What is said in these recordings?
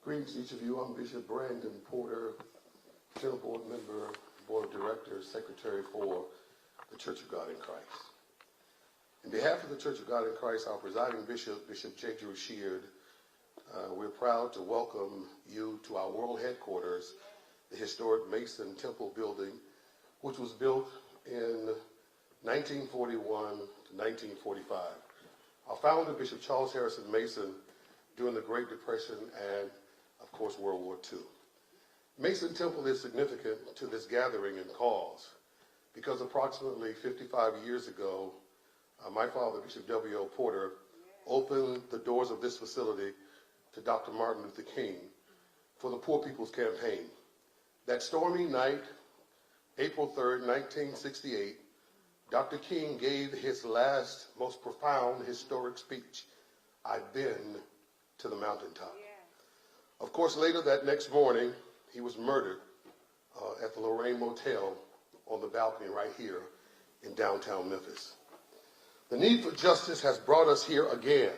Greetings to each of you. I'm Bishop Brandon Porter, General Board Member, Board of Directors, Secretary for the Church of God in Christ. In behalf of the Church of God in Christ, our presiding bishop, Bishop J. Drew Sheard, we're proud to welcome you to our world headquarters, the historic Mason Temple building, which was built in 1941 to 1945. Our founder, Bishop Charles Harrison Mason, during the Great Depression and, of course, World War II. Mason Temple is significant to this gathering and cause because approximately 55 years ago, my father, Bishop W.O. Porter, opened the doors of this facility to Dr. Martin Luther King for the Poor People's Campaign. That stormy night, April 3rd, 1968, Dr. King gave his last, most profound historic speech, "I've been to the mountaintop." Yeah. Of course, later that next morning, he was murdered at the Lorraine Motel on the balcony right here in downtown Memphis. The need for justice has brought us here again.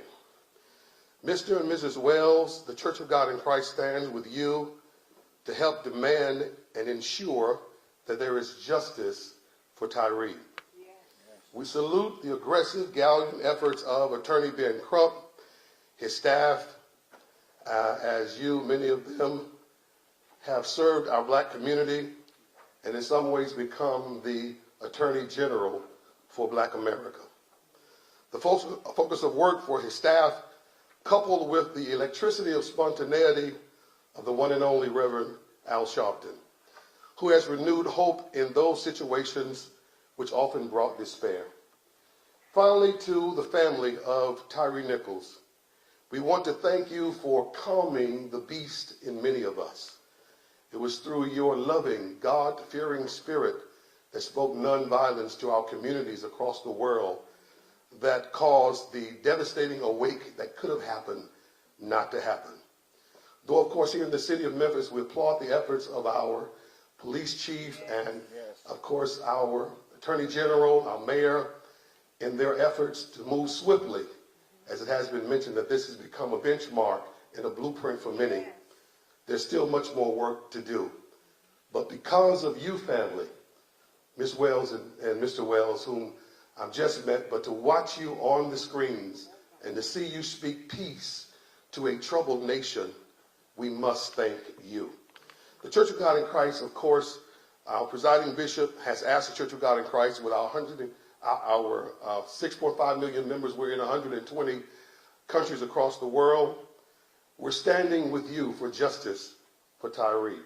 Mr. and Mrs. Wells, the Church of God in Christ stands with you to help demand and ensure that there is justice for Tyre. Yes. We salute the aggressive, gallant efforts of Attorney Ben Crump, his staff, as you, many of them, have served our black community and in some ways become the Attorney General for Black America. The focus of work for his staff, coupled with the electricity of spontaneity of the one and only Reverend Al Sharpton, who has renewed hope in those situations which often brought despair. Finally, to the family of Tyre Nichols, we want to thank you for calming the beast in many of us. It was through your loving, God-fearing spirit that spoke nonviolence to our communities across the world that caused the devastating awake that could have happened not to happen. Though, of course, here in the city of Memphis, we applaud the efforts of our police chief and, of course, our attorney general, our mayor, in their efforts to move swiftly. As it has been mentioned, that this has become a benchmark and a blueprint for many. There's still much more work to do. But because of you, family, Ms. Wells and Mr. Wells, whom I've just met, but to watch you on the screens and to see you speak peace to a troubled nation, we must thank you. The Church of God in Christ, of course, our presiding bishop has asked the Church of God in Christ with our 6.5 million members. We're in 120 countries across the world. We're standing with you for justice for Tyre.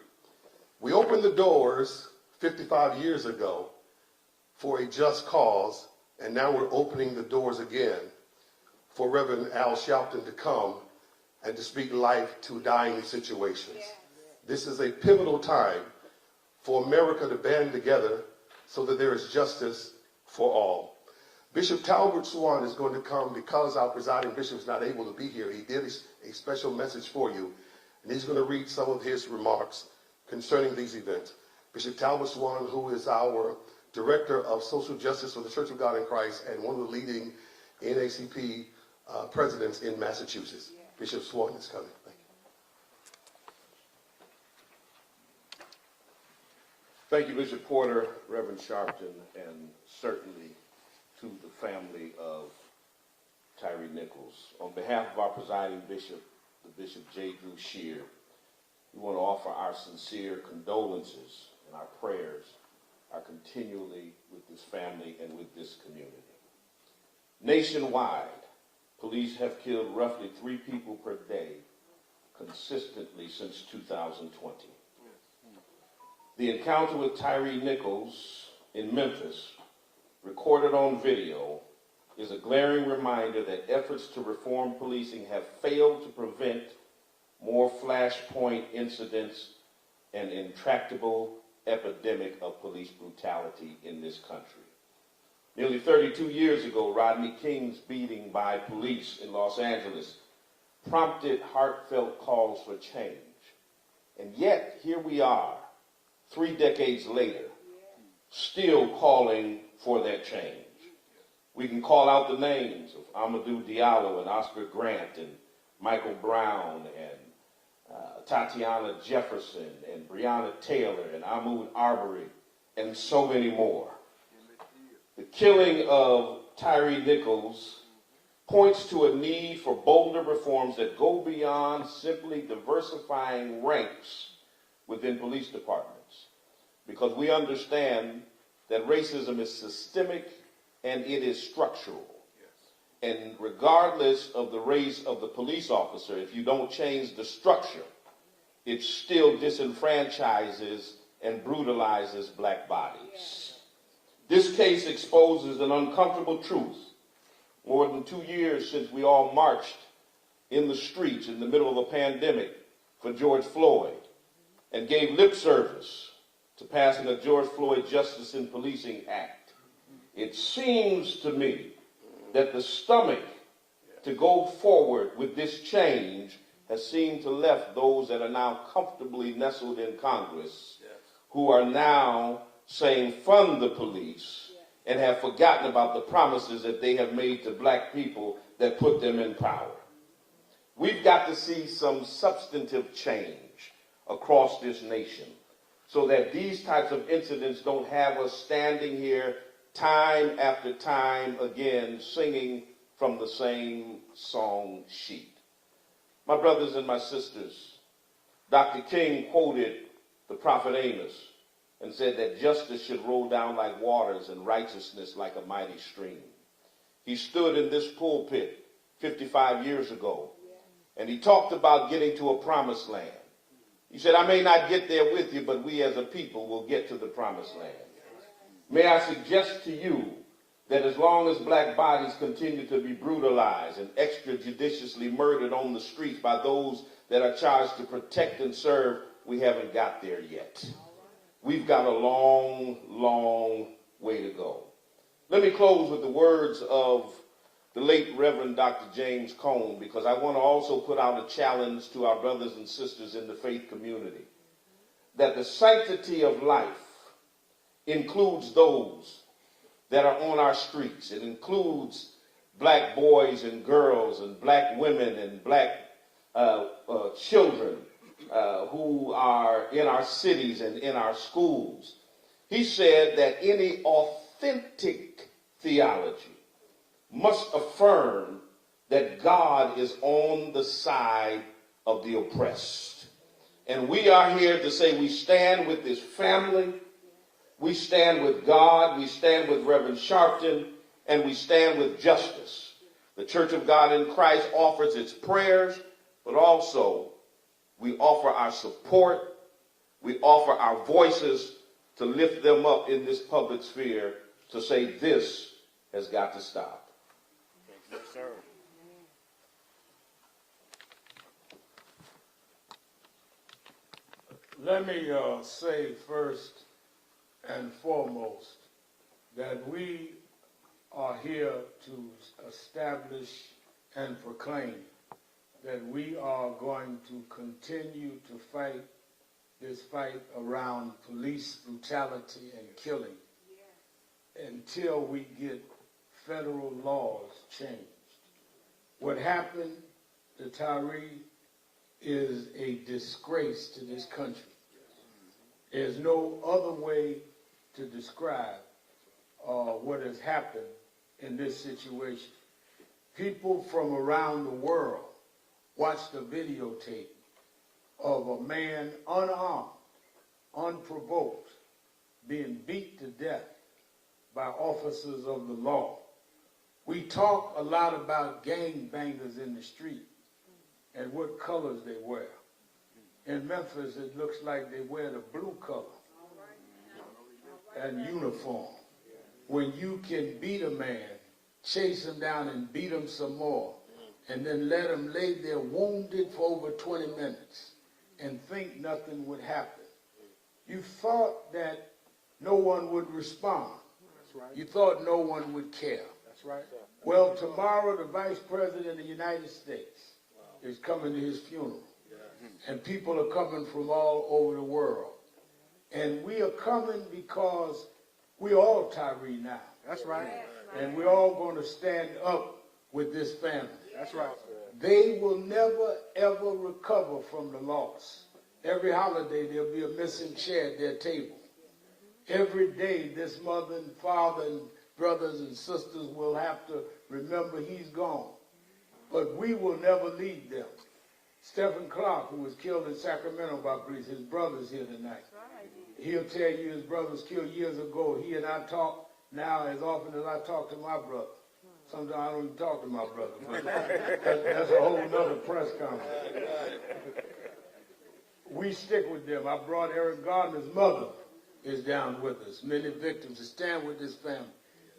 We opened the doors 55 years ago for a just cause, and now we're opening the doors again for Reverend Al Sharpton to come and to speak life to dying situations. Yeah. This is a pivotal time for America to band together so that there is justice for all. Bishop Talbert Swan is going to come because our presiding bishop is not able to be here. He did a special message for you, and he's going to read some of his remarks concerning these events. Bishop Talbot Swan, who is our Director of Social Justice for the Church of God in Christ and one of the leading NAACP presidents in Massachusetts. Yeah. Bishop Swan is coming. Thank you. Thank you, Bishop Porter, Reverend Sharpton, and certainly to the family of Tyre Nichols. On behalf of our presiding bishop, the Bishop J. Drew Sheard, we want to offer our sincere condolences and our prayers are continually with this family and with this community. Nationwide, police have killed roughly 3 people per day consistently since 2020. The encounter with Tyre Nichols in Memphis, recorded on video, is a glaring reminder that efforts to reform policing have failed to prevent more flashpoint incidents and intractable epidemic of police brutality in this country. Nearly 32 years ago, Rodney King's beating by police in Los Angeles prompted heartfelt calls for change. And yet, here we are, 3 decades later, still calling for that change. We can call out the names of Amadou Diallo and Oscar Grant and Michael Brown and Tatiana Jefferson and Breonna Taylor and Ahmaud Arbery and so many more. The killing of Tyre Nichols points to a need for bolder reforms that go beyond simply diversifying ranks within police departments, because we understand that racism is systemic and it is structural. Yes. And regardless of the race of the police officer, if you don't change the structure, it still disenfranchises and brutalizes black bodies. Yes. This case exposes an uncomfortable truth. More than 2 years since we all marched in the streets in the middle of a pandemic for George Floyd and gave lip service to passing a George Floyd Justice in Policing Act. It seems to me that the stomach to go forward with this change has seemed to left those that are now comfortably nestled in Congress, who are now saying fund the police, and have forgotten about the promises that they have made to black people that put them in power. We've got to see some substantive change across this nation so that these types of incidents don't have us standing here time after time again singing from the same song sheet. My brothers and my sisters, Dr. King quoted the prophet Amos and said that justice should roll down like waters and righteousness like a mighty stream. He stood in this pulpit 55 years ago, and he talked about getting to a promised land. He said, I may not get there with you, but we as a people will get to the promised land. May I suggest to you that as long as black bodies continue to be brutalized and extrajudiciously murdered on the streets by those that are charged to protect and serve, we haven't got there yet. We've got a long, long way to go. Let me close with the words of the late Reverend Dr. James Cone, because I want to also put out a challenge to our brothers and sisters in the faith community, that the sanctity of life includes those that are on our streets. It includes black boys and girls and black women and black children who are in our cities and in our schools. He said that any authentic theology must affirm that God is on the side of the oppressed. And we are here to say we stand with this family, we stand with God, we stand with Reverend Sharpton, and we stand with justice. The Church of God in Christ offers its prayers, but also we offer our support, we offer our voices to lift them up in this public sphere to say this has got to stop. Yes, sir. Let me say first and foremost that we are here to establish and proclaim that we are going to continue to fight this fight around police brutality and killing until we get federal laws changed. What happened to Tyre is a disgrace to this country. There's no other way to describe what has happened in this situation. People from around the world watched a videotape of a man unarmed, unprovoked, being beat to death by officers of the law. We talk a lot about gangbangers in the street and what colors they wear. In Memphis, it looks like they wear the blue color and uniform. When you can beat a man, chase him down and beat him some more, and then let him lay there wounded for over 20 minutes and think nothing would happen. You thought that no one would respond. That's right. You thought no one would care. That's right. Well, tomorrow the Vice President of the United States is coming to his funeral. And people are coming from all over the world. And we are coming because we're all Tyre now. That's right. And we're all going to stand up with this family. That's right. They will never, ever recover from the loss. Every holiday, there'll be a missing chair at their table. Every day, this mother and father and brothers and sisters will have to remember he's gone. But we will never leave them. Stephen Clark, who was killed in Sacramento by police, his brother's here tonight. He'll tell you his brother was killed years ago. He and I talk now as often as I talk to my brother. Sometimes I don't even talk to my brother, but that's a whole nother press conference. We stick with them. I brought Eric Gardner's mother is down with us. Many victims to stand with this family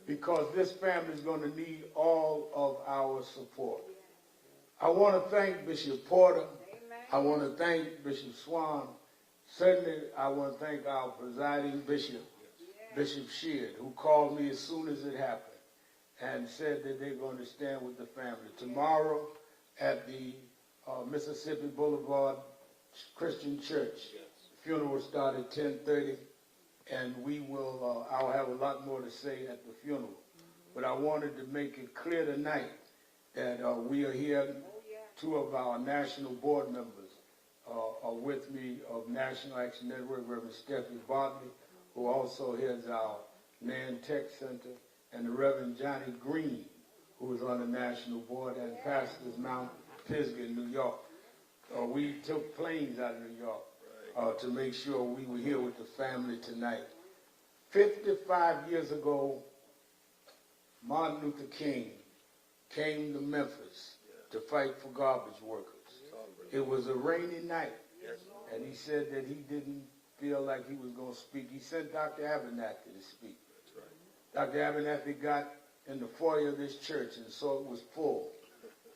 because this family is going to need all of our support. I want to thank Bishop Porter. I want to thank Bishop Swan. Certainly, I want to thank our presiding bishop, Bishop Sheard, who called me as soon as it happened and said that they're going to stand with the family. Tomorrow at the Mississippi Boulevard Christian Church, funeral will start at 10:30, and we will, I'll have a lot more to say at the funeral. But I wanted to make it clear tonight that we are here. Two of our national board members are with me of National Action Network, Reverend Stephanie Bartley, who also heads our NAN Tech Center, and the Reverend Johnny Green, who is on the national board and pastors Mount Pisgah in New York. We took planes out of New York to make sure we were here with the family tonight. 55 years ago, Martin Luther King came to Memphis to fight for garbage workers. It was a rainy night, and he said that he didn't feel like he was going to speak. He sent Dr. Abernathy to speak. Dr. Abernathy got in the foyer of this church and saw it was full.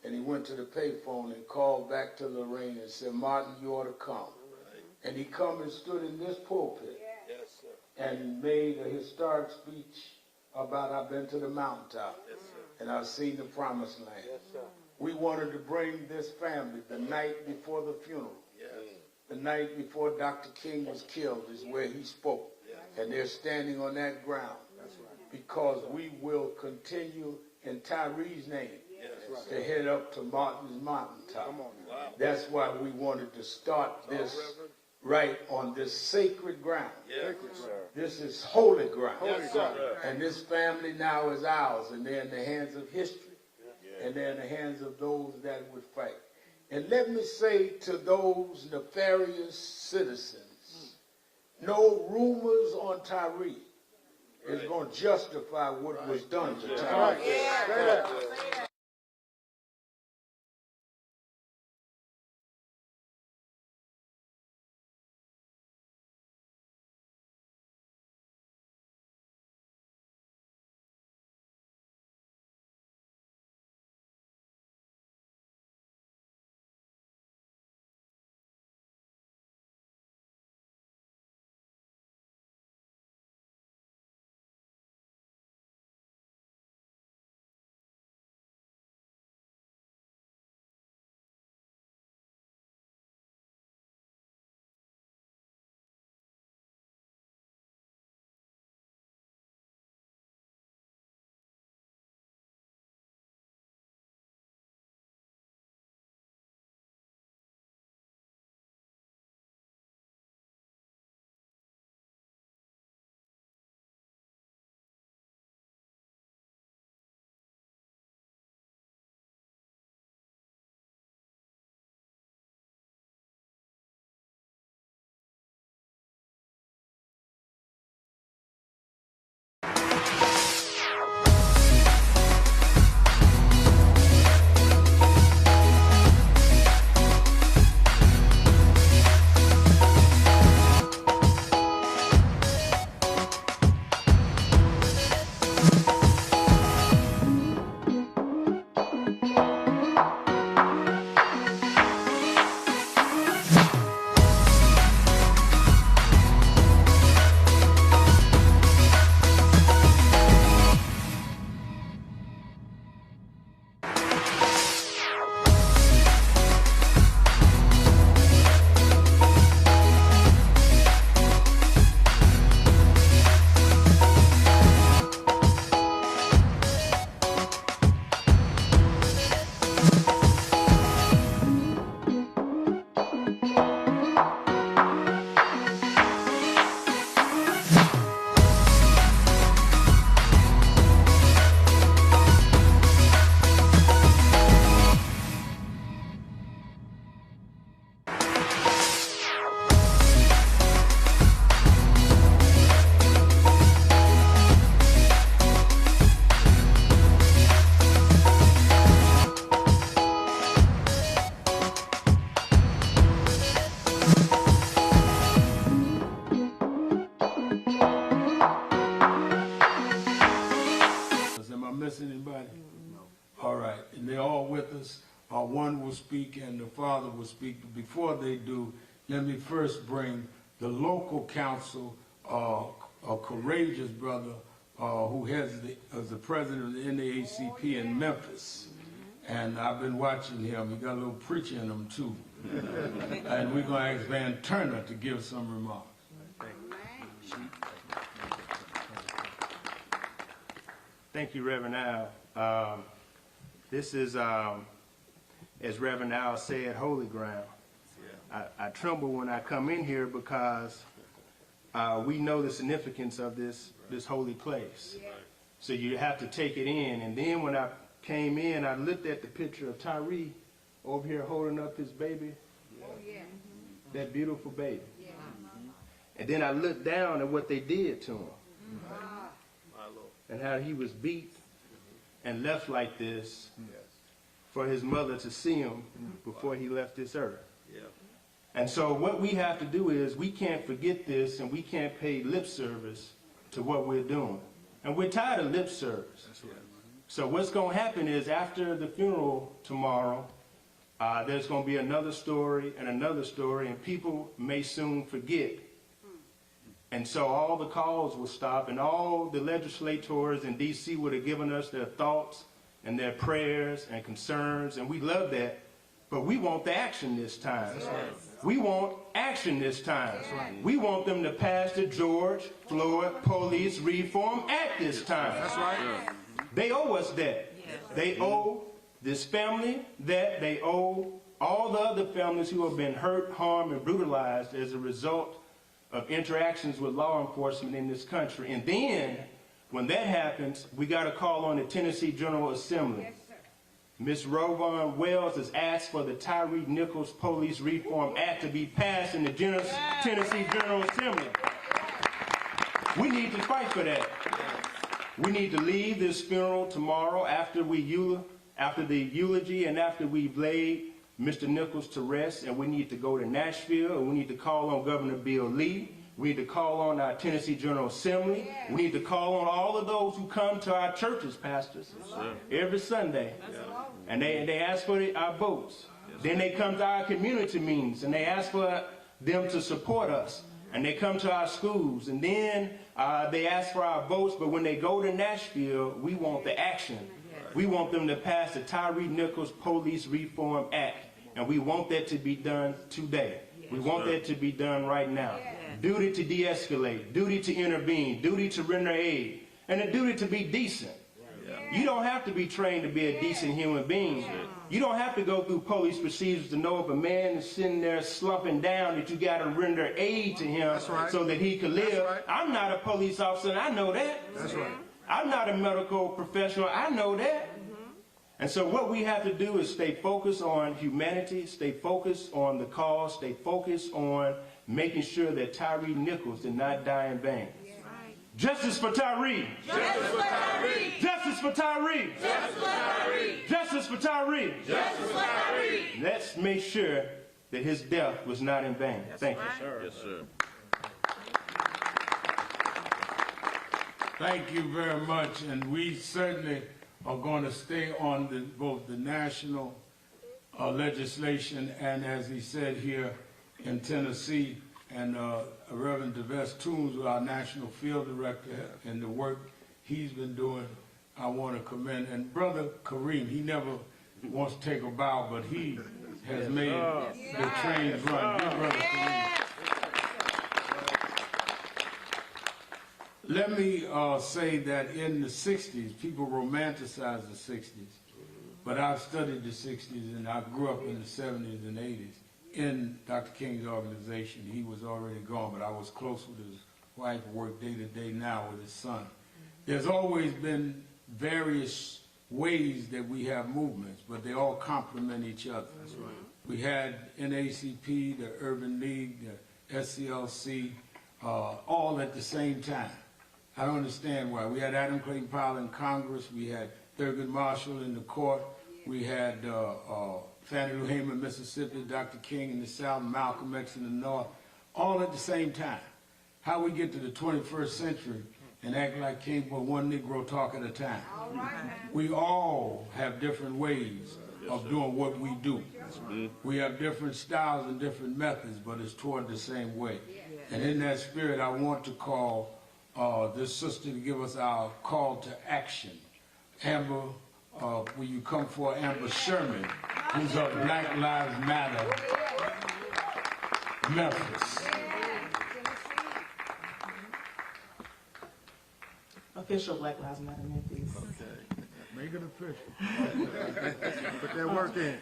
And he went to the payphone and called back to Lorraine and said, Martin, you ought to come. And he come and stood in this pulpit and made a historic speech about I've been to the mountaintop and I've seen the promised land. We wanted to bring this family the night before the funeral. The night before Dr. King was killed is where he spoke. And they're standing on that ground. Because we will continue in Tyre's name to head up to Martin's mountaintop. That's why we wanted to start this right on this sacred ground. This is holy ground. And this family now is ours, and they're in the hands of history. And they're in the hands of those that would fight. And let me say to those nefarious citizens, no rumors on Tyre is going to justify what was done to Tyre. miss anybody? No. All right, and they're all with us. One will speak and the father will speak. But before they do, let me first bring the local council, a courageous brother who has the president of the NAACP in Memphis. And I've been watching him. He got a little preaching in him too. And we're going to ask Van Turner to give some remarks. Thank you, Reverend Al. This is, as Reverend Al said, holy ground. I tremble when I come in here because we know the significance of this holy place. So you have to take it in. And then when I came in, I looked at the picture of Tyre over here holding up his baby. That beautiful baby. And then I looked down at what they did to him. And how he was beat and left like this for his mother to see him before he left this earth. And so what we have to do is we can't forget this, and we can't pay lip service to what we're doing. And we're tired of lip service. So what's going to happen is after the funeral tomorrow, there's going to be another story, and people may soon forget. And so all the calls will stop, and all the legislators in D.C. would have given us their thoughts and their prayers and concerns, and we love that. But we want the action this time. We want action this time. We want them to pass the George Floyd Police Reform Act this time. That's right. They owe us that. They owe this family that. They owe all the other families who have been hurt, harmed, and brutalized as a result of interactions with law enforcement in this country. And then, when that happens, we got to call on the Tennessee General Assembly. Ms. Rovon Wells has asked for the Tyre Nichols Police Reform Act to be passed in the Tennessee General Assembly. We need to fight for that. We need to leave this funeral tomorrow after the eulogy and after we've laid Mr. Nichols to rest, and we need to go to Nashville, and we need to call on Governor Bill Lee. We need to call on our Tennessee General Assembly. We need to call on all of those who come to our churches, pastors, every Sunday. And they ask for our votes. Then they come to our community meetings, and they ask for them to support us. And they come to our schools, and then they ask for our votes. But when they go to Nashville, we want the action. We want them to pass the Tyre Nichols Police Reform Act. And we want that to be done today. We want that to be done right now. Duty to de-escalate, duty to intervene, duty to render aid, and a duty to be decent. You don't have to be trained to be a decent human being. You don't have to go through police procedures to know if a man is sitting there slumping down that you got to render aid to him so that he can live. I'm not a police officer, and I know that. I'm not a medical professional, I know that. And so what we have to do is stay focused on humanity, stay focused on the cause, stay focused on making sure that Tyre Nichols did not die in vain. Justice for Tyre! Justice for Tyre! Justice for Tyre! Justice for Tyre! Justice for Tyre! Justice for Tyre! Let's make sure that his death was not in vain. Thank you. Yes, sir. Thank you very much, and we certainly are going to stay on both the national legislation and, as he said here in Tennessee, and Reverend DeVest Toombs, our national field director, and the work he's been doing, I want to commend. And Brother Kareem, he never wants to take a bow, but he has made the trains run. Give Brother Kareem. Let me say that in the 60s, people romanticize the 60s, but I've studied the 60s and I grew up in the 70s and 80s in Dr. King's organization. He was already gone, but I was close with his wife, worked day to day now with his son. There's always been various ways that we have movements, but they all complement each other. That's right. We had NAACP, the Urban League, the SCLC, all at the same time. I don't understand why. We had Adam Clayton Powell in Congress. We had Thurgood Marshall in the court. We had Fannie Lou Hamer, Mississippi, Dr. King in the South, Malcolm X in the North, all at the same time. How we get to the 21st century and act like king, but one Negro talk at a time. We all have different ways of doing what we do. We have different styles and different methods, but it's toward the same way. And in that spirit, I want to call this sister to give us our call to action. Amber, will you come for Amber Sherman, who's of Black Lives Matter, Memphis. Official Black Lives Matter Memphis. Okay. Make it official. Put that work in.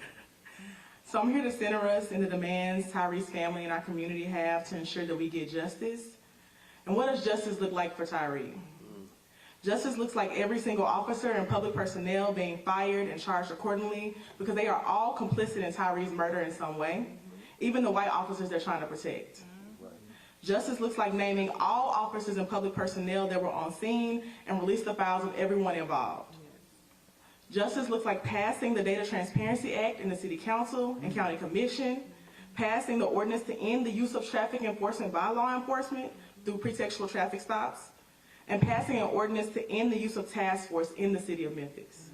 So I'm here to center us in the demands Tyre's family and our community have to ensure that we get justice. And what does justice look like for Tyre? Justice looks like every single officer and public personnel being fired and charged accordingly because they are all complicit in Tyre's murder in some way, even the white officers they're trying to protect. Justice looks like naming all officers and public personnel that were on scene and release the files of everyone involved. Justice looks like passing the Data Transparency Act in the City Council and County Commission, passing the ordinance to end the use of traffic enforcement by law enforcement through pretextual traffic stops, and passing an ordinance to end the use of task force in the city of Memphis.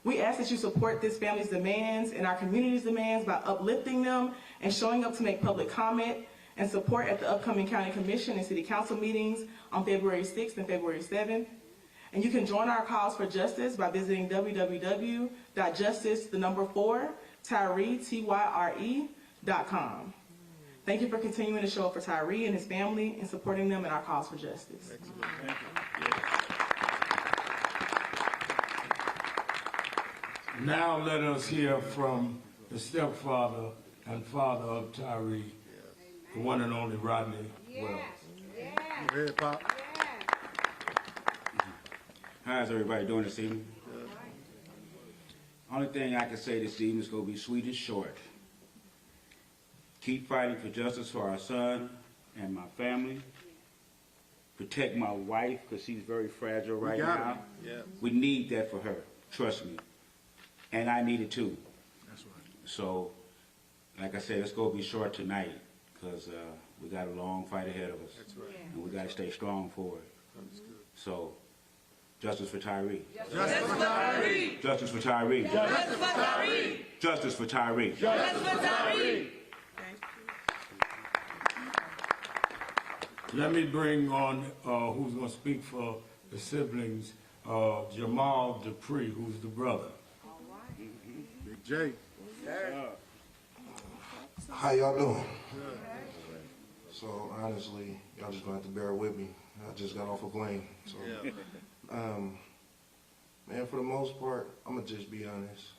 We ask that you support this family's demands and our community's demands by uplifting them and showing up to make public comment and support at the upcoming County Commission and City Council meetings on February 6th and February 7th. And you can join our calls for justice by visiting www.justice4tyre.com. Thank you for continuing to show up for Tyre and his family and supporting them in our calls for justice. Excellent. Thank you. Now let us hear from the stepfather and father of Tyre, the one and only Rodney Wells. Go ahead, Pop. How's everybody doing this evening? Only thing I can say this evening is going to be sweet and short. Keep fighting for justice for our son and my family. Protect my wife because she's very fragile right now. Yeah. We need that for her, trust me. And I need it too. That's right. So, like I said, it's going to be short tonight because we got a long fight ahead of us. That's right. And we got to stay strong for it. Understood. So, justice for Tyre. Justice for Tyre. Justice for Tyre. Justice for Tyre. Justice for Tyre. Justice for Tyre. Let me bring on who's going to speak for the siblings, Jamal Dupree, who's the brother. Big J. How y'all doing? So honestly, y'all just gonna have to bear with me. I just got off a plane. So, man, for the most part, I'm gonna just be honest.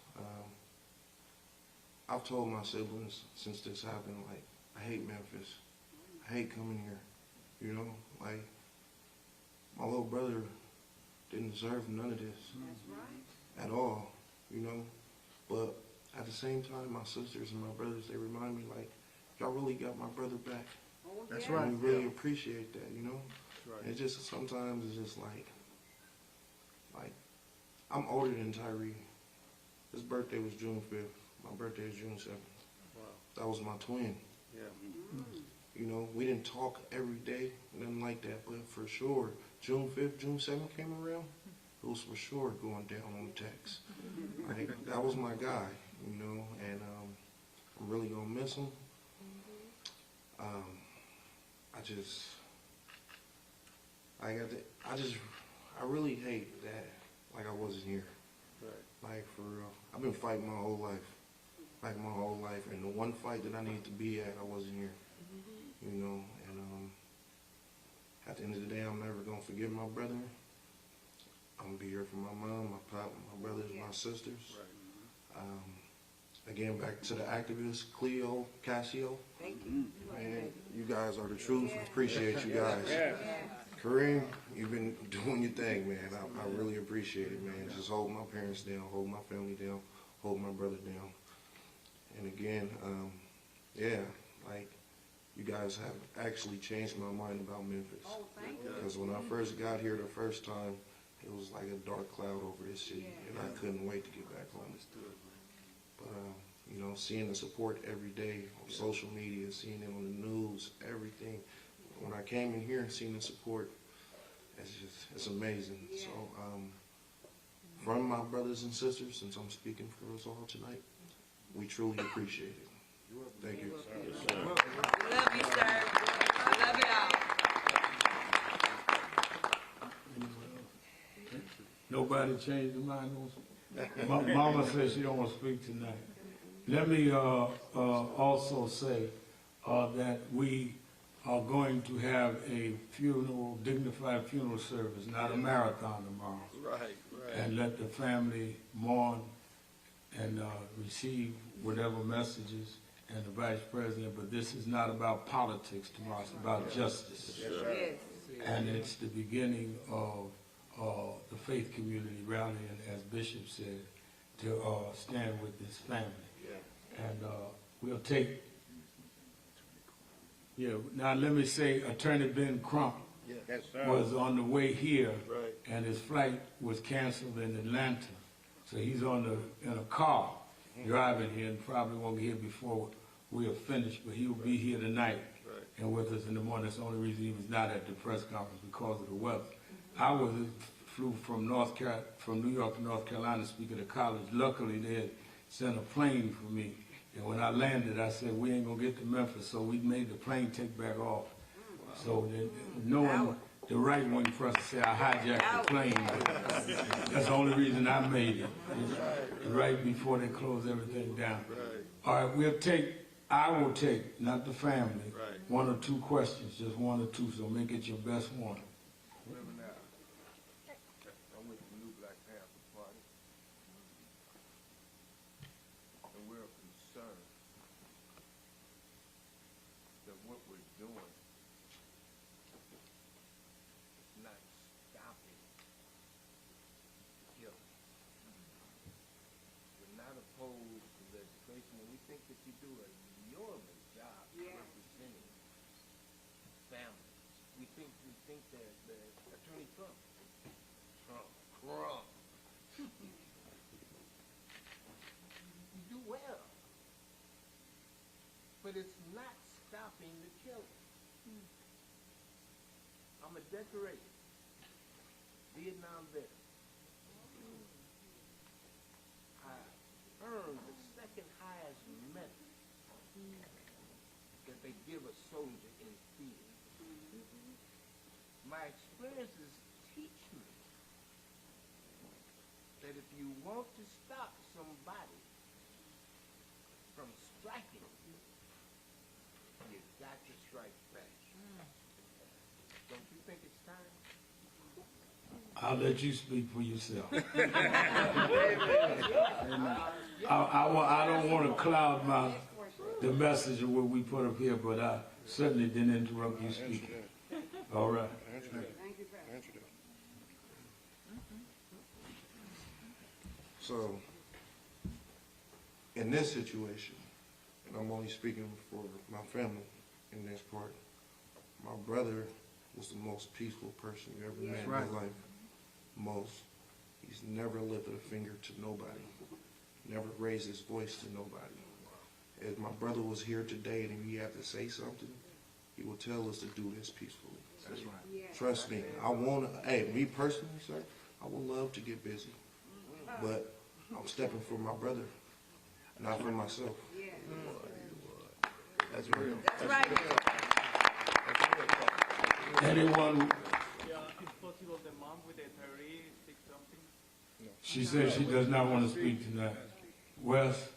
I've told my siblings since this happened, like, I hate Memphis. I hate coming here. You know, like, my little brother didn't deserve none of this. At all, you know. But at the same time, my sisters and my brothers, they remind me, like, y'all really got my brother back. That's right. And we really appreciate that, you know. That's right. And it just, sometimes it's just like, I'm older than Tyre. His birthday was June 5th. My birthday is June 7th. Wow. That was my twin. Yeah. You know, we didn't talk every day, nothing like that, but for sure, June 5th, June 7th came around, it was for sure going down on the text. Like, that was my guy, you know, and I'm really gonna miss him. I really hate that, like, I wasn't here. Right. Like, for real. I've been fighting my whole life. And the one fight that I needed to be at, I wasn't here. You know, and at the end of the day, I'm never gonna forget my brother. I'm gonna be here for my mom, my pop, my brothers, my sisters. Again, back to the activists, Cleo, Cassio. Thank you. Man, you guys are the truth. I appreciate you guys. Kareem, you've been doing your thing, man. I really appreciate it, man. Just hold my parents down, hold my family down, hold my brother down. And again, yeah, like, you guys have actually changed my mind about Memphis. Oh, thank you. Because when I first got here the first time, it was like a dark cloud over this city, and I couldn't wait to get back home. But, you know, seeing the support every day on social media, seeing it on the news, everything. When I came in here and seen the support, it's amazing. So, from my brothers and sisters, since I'm speaking for us all tonight, we truly appreciate it. Thank you. Love you, sir. I love y'all. Nobody changed their mind on Mama says she don't want to speak tonight. Let me also say that we are going to have a funeral, dignified funeral service, not a marathon tomorrow. Right. And let the family mourn and receive whatever messages and the vice president. But this is not about politics tomorrow. It's about justice. Yes. And it's the beginning of the faith community rallying, as Bishop said, to stand with this family. And we'll take, now let me say, Attorney Ben Crump was on the way here, and his flight was canceled in Atlanta. So he's in a car driving here and probably won't get here before we are finished, but he will be here tonight and with us in the morning. That's the only reason he was not at the press conference, because of the weather. I flew from New York to North Carolina to speak at a college. Luckily, they had sent a plane for me. And when I landed, I said, we ain't gonna get to Memphis, so we made the plane take back off. So knowing the right wing press say I hijacked the plane, that's the only reason I made it. Right before they closed everything down. All right, I will take, not the family, one or two questions, just one or two, so make it your best one. I'm with the New Black Panther Party, and we're concerned that what we're doing is not stopping killing. We're not opposed to legislation, and we think that you do a yeoman's job representing families. We think that Attorney Crump, you do well, but it's not stopping the killing. I'm a decorated Vietnam veteran. I earned the second highest medal that they give a soldier in theater. My experiences teach me that if you want to stop somebody from striking you, you got to strike back. Don't you think it's time? I'll let you speak for yourself. I don't want to cloud the message of what we put up here, but I certainly didn't interrupt you speaking. All right. So, in this situation, and I'm only speaking for my family in this part, my brother was the most peaceful person you ever met in your life. Most. He's never lifted a finger to nobody. Never raised his voice to nobody. If my brother was here today and he had to say something, he would tell us to do this peacefully. That's right. Trust me. Me personally, sir, I would love to get busy. But I'm stepping for my brother, not for myself. That's real. That's right. Anyone? She says she does not want to speak tonight. Wes?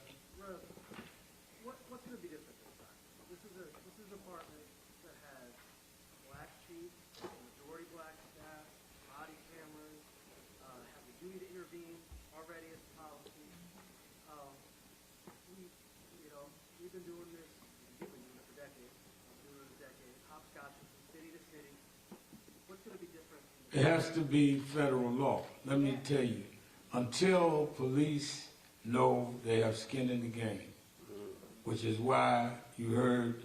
What's going to be different this time? This is an apartment that has black chief, majority black staff, body cameras, have the duty to intervene already as a policy. We've been doing this, you've been doing it for decades. I've been doing it for decades. Hopscotching from city to city. What's going to be different? It has to be federal law. Let me tell you, until police know they have skin in the game, which is why you heard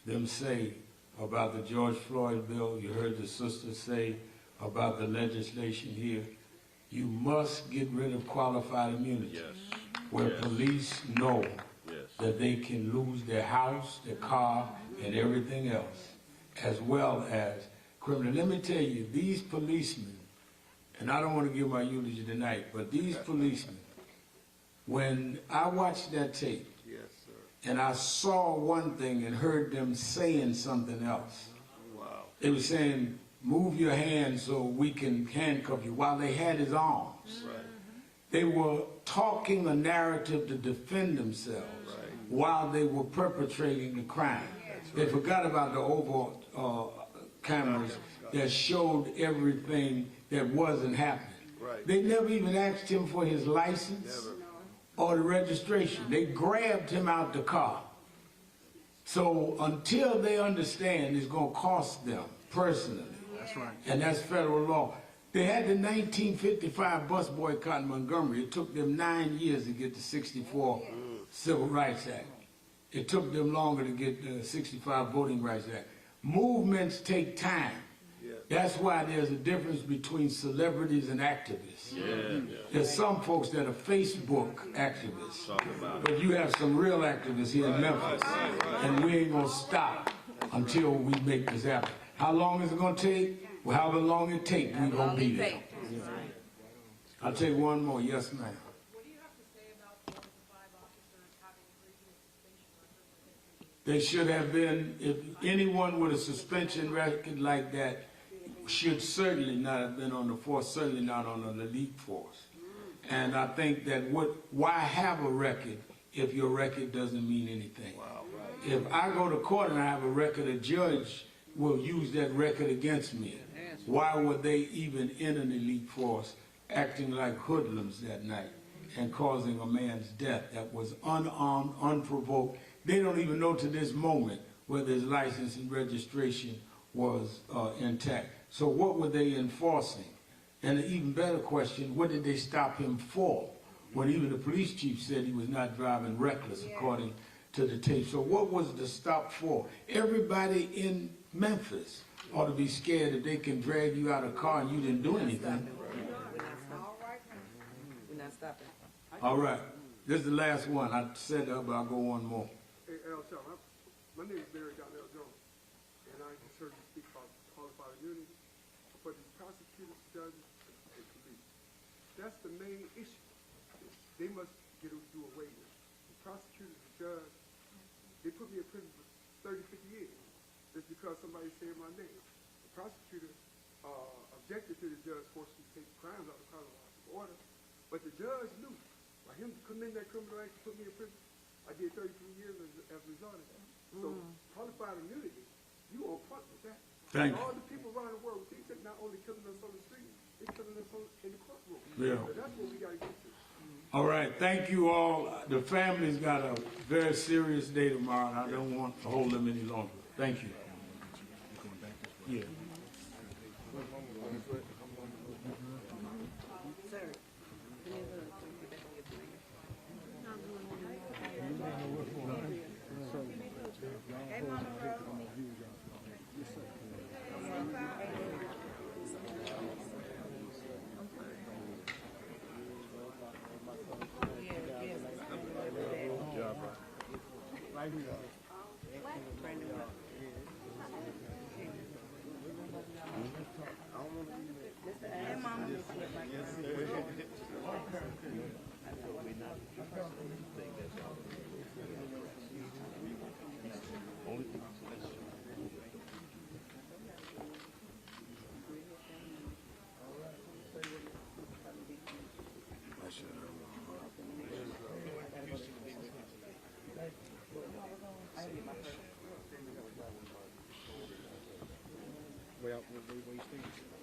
them say about the George Floyd bill, you heard the sister say about the legislation here, you must get rid of qualified immunity, where police know that they can lose their house, their car, and everything else, as well as criminal. Let me tell you, these policemen, and I don't want to give my eulogy tonight, but these policemen, when I watched that tape, Yes, sir. and I saw one thing and heard them saying something else. Wow. They were saying, move your hands so we can handcuff you, while they had his arms. Right. They were talking a narrative to defend themselves while they were perpetrating the crime. They forgot about the oval cameras that showed everything that wasn't happening. Right. They never even asked him for his license or the registration. They grabbed him out the car. So until they understand it's going to cost them personally, That's right. and that's federal law. They had the 1955 bus boycott in Montgomery. It took them 9 years to get the 64 Civil Rights Act. It took them longer to get the 65 Voting Rights Act. Movements take time. That's why there's a difference between celebrities and activists. There's some folks that are Facebook activists, but you have some real activists here in Memphis, and we ain't gonna stop until we make this happen. How long is it gonna take? Well, however long it takes, we're gonna be there. I'll take one more. Yes, ma'am. What do you have to say about the 5 officers having previous suspension records? They should have been, if anyone with a suspension record like that should certainly not have been on the force, certainly not on an elite force. And I think that why have a record if your record doesn't mean anything? If I go to court and I have a record, a judge will use that record against me. Why were they even in an elite force acting like hoodlums that night and causing a man's death that was unarmed, unprovoked? They don't even know to this moment whether his license and registration was intact. So what were they enforcing? And an even better question, what did they stop him for? When even the police chief said he was not driving reckless, according to the tape. So what was the stop for? Everybody in Memphis ought to be scared that they can drag you out of a car and you didn't do anything. We're not stopping. All right, this is the last one. I said that, but I'll go one more. Hey, L. Sharp, my name is Barry John L. Jones, and I just heard you speak about qualified immunity for the prosecutors, judges, and police. That's the main issue. They must do away with. The prosecutors, the judge, they put me in prison for 30, 50 years just because somebody said my name. The prosecutor objected to the judge forcing me to take crimes out of chronological order, but the judge knew by him committing that criminal act to put me in prison, I did 33 years as a result of that. So qualified immunity, you on point with that. Thank All you. the people around the world think that not only killing us on the street, they're killing us in the courtroom. Yeah. So that's what we got to get to. All right, thank you all. The family's got a very serious day tomorrow, and I don't want to hold them any longer. Thank you. Yeah. Sir. Hey, Mama Rose. Well, where you staying?